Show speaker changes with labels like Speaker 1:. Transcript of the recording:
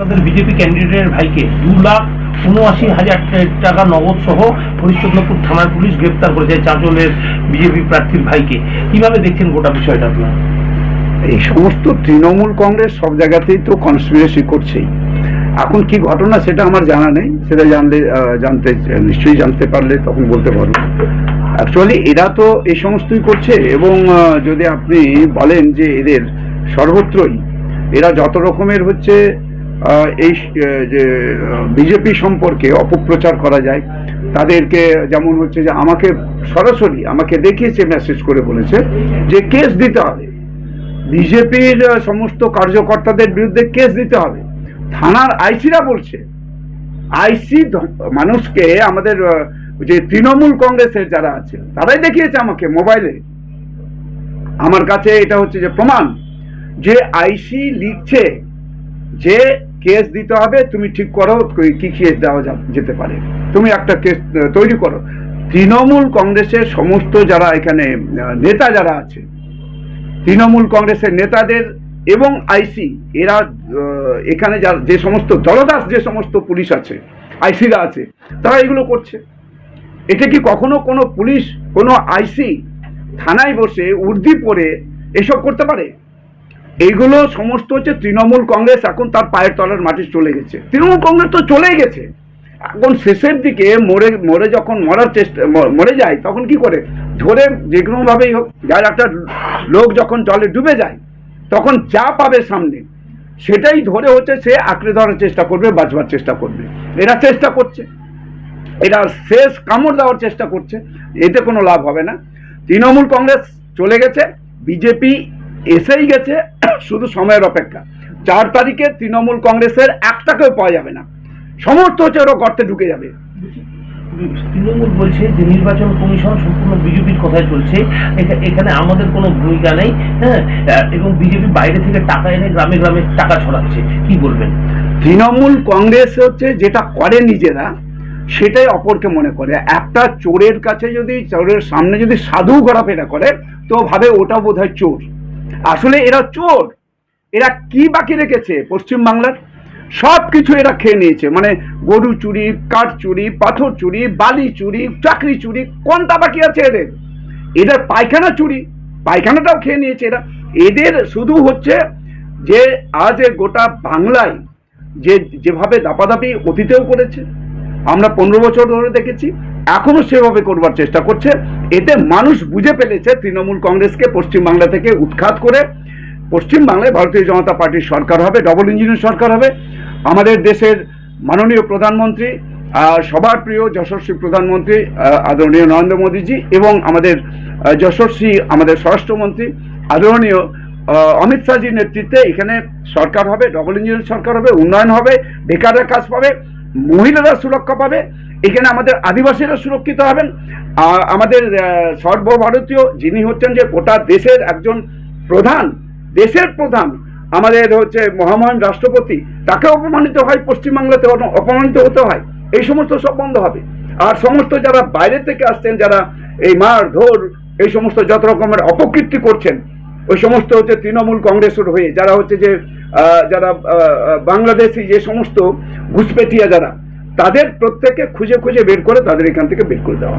Speaker 1: BJP ক্যান্ডিডেটের ভাইকে 2,79,000 টাকা নগদ সহ হরিশ্চন্দ্রপুর থানার পুলিশ গ্রেপ্তার করেছে চাঁচলের বিজেপি প্রার্থীর ভাইকে। কিভাবে দেখছেন গোটা বিষয়টা আপনার?
Speaker 2: এই সমস্ত তৃণমূল কংগ্রেস সব জায়গাতেই তো কনস্পিরেসি করছেই। এখন কি ঘটনা সেটা আমার জানা নেই, সেটা নিশ্চয়ই জানতে পারলে তখন বলতে পারবো। অ্যাকচুয়ালি এরা তো এই সমস্তই করছে, এবং যদি আপনি বলেন যে এদের সর্বত্রই এরা যত রকমের হচ্ছে এই যে বিজেপি সম্পর্কে অপপ্রচার করা যায়, তাদেরকে যেমন হচ্ছে যে আমাকে সরাসরি আমাকে দেখিয়েছে, মেসেজ করে বলেছে যে কেস দিতে হবে, বিজেপির সমস্ত কার্যকর্তাদের বিরুদ্ধে কেস দিতে হবে। থানার আইসিরা বলছে, আইসি মানুষকে আমাদের যে তৃণমূল কংগ্রেসের যারা আছে তারাই দেখিয়েছে আমাকে মোবাইলে, আমার কাছে এটা হচ্ছে যে প্রমাণ যে আইসি লিখছে যে কেস দিতে হবে, তুমি ঠিক করো কি কেস দেওয়া যেতে পারে, তুমি একটা কেস তৈরি করো। তৃণমূল কংগ্রেসের সমস্ত যারা এখানে নেতা যারা আছে, তৃণমূল কংগ্রেসের নেতাদের এবং আইসি এরা এখানে যে সমস্ত দলদাস যে সমস্ত পুলিশ আছে, আইসিরা আছে, তারা এগুলো করছে। এটা কি কখনো কোনো পুলিশ, কোনো আইসি থানায় বসে উর্দি পরে এসব করতে পারে? এইগুলো সমস্ত হচ্ছে তৃণমূল কংগ্রেস এখন তার পায়ের তলার মাটি চলে গেছে। তৃণমূল কংগ্রেস তো চলেই গেছে, এখন শেষের দিকে মরে যখন মরে যায় তখন কি করে ধরে যে কোনো ভাবেই হোক, যার একটা লোক যখন জলে ডুবে যায় তখন যা পাবে সামনে সেটাই ধরে হচ্ছে সে আঁকড়ে ধরার চেষ্টা করবে, বাঁচবার চেষ্টা করবে। এরা চেষ্টা করছে, এরা শেষ কামড় দেওয়ার চেষ্টা করছে, এতে কোনো লাভ হবে না। তৃণমূল কংগ্রেস চলে গেছে, বিজেপি এসেই গেছে, শুধু সময়ের অপেক্ষা। 4 তারিখে তৃণমূল কংগ্রেসের একটাকেও পাওয়া যাবে না, সমস্ত হচ্ছে ওরা গর্তে ঢুকে যাবে।
Speaker 1: তৃণমূল বলছে যে নির্বাচন কমিশন সম্পূর্ণ বিজেপির কথাই চলছে, এখানে আমাদের কোনো ভূমিকা নেই, হ্যাঁ, এবং বিজেপি বাইরে থেকে টাকা এনে গ্রামে গ্রামে টাকা ছড়াচ্ছে। কি বলবেন?
Speaker 2: তৃণমূল কংগ্রেস হচ্ছে যেটা করে নিজেরা সেটাই অপরকে মনে করে। একটা চোরের কাছে যদি, চোরের সামনে যদি সাধু ঘোরাফেরা করে তো ভাবে ওটা বোধহয় চোর। আসলে এরা চোর। এরা কি বাকি রেখেছে? পশ্চিম বাংলার সব কিছু এরা খেয়ে নিয়েছে, মানে গরু চুরি, কাঠ চুরি, পাথর চুরি, বালি চুরি, চাকরি চুরি, কোনটা বাকি আছে এদের? এদের পায়খানা চুরি, পায়খানাটাও খেয়ে নিয়েছে এরা। এদের শুধু হচ্ছে যে আজ গোটা বাংলায় যেভাবে দাপাদাপি অতীতেও করেছে, আমরা 15 বছর ধরে দেখেছি, এখনো সেভাবে করবার চেষ্টা করছে। এতে মানুষ বুঝে ফেলেছে তৃণমূল কংগ্রেসকে পশ্চিমবাংলা থেকে উৎখাত করে পশ্চিমবাংলায় ভারতীয় জনতা পার্টির সরকার হবে, ডবল ইঞ্জিনের সরকার হবে। আমাদের দেশের মাননীয় প্রধানমন্ত্রী, সবার প্রিয় যশস্বী প্রধানমন্ত্রী আদরণীয় নরেন্দ্র মোদীজি, এবং আমাদের যশস্বী আমাদের স্বরাষ্ট্রমন্ত্রী আদরণীয় অমিত শাহজির নেতৃত্বে এখানে সরকার হবে, ডবল ইঞ্জিনের সরকার হবে, উন্নয়ন হবে, বেকাররা কাজ পাবে, মহিলারা সুরক্ষা পাবে, এখানে আমাদের আদিবাসীরা সুরক্ষিত হবেন। আমাদের সর্বভারতীয় যিনি হচ্ছেন যে গোটা দেশের একজন প্রধান, দেশের প্রধান, আমাদের হচ্ছে মহামহান রাষ্ট্রপতি, তাকে অপমানিত হয় পশ্চিমবাংলাতে, অপমানিত হতে হয়, এই সমস্ত সব বন্ধ হবে। আর সমস্ত যারা বাইরে থেকে আসছেন, যারা এই মার ধর এই সমস্ত যত রকমের অপকীর্তি করছেন, ওই সমস্ত হচ্ছে তৃণমূল কংগ্রেসের হয়ে যারা হচ্ছে যে যারা বাংলাদেশি যে সমস্ত ঘুষপেটিয়া যারা, তাদের প্রত্যেককে খুঁজে খুঁজে বের করে তাদের এখান থেকে বের করে দেওয়া।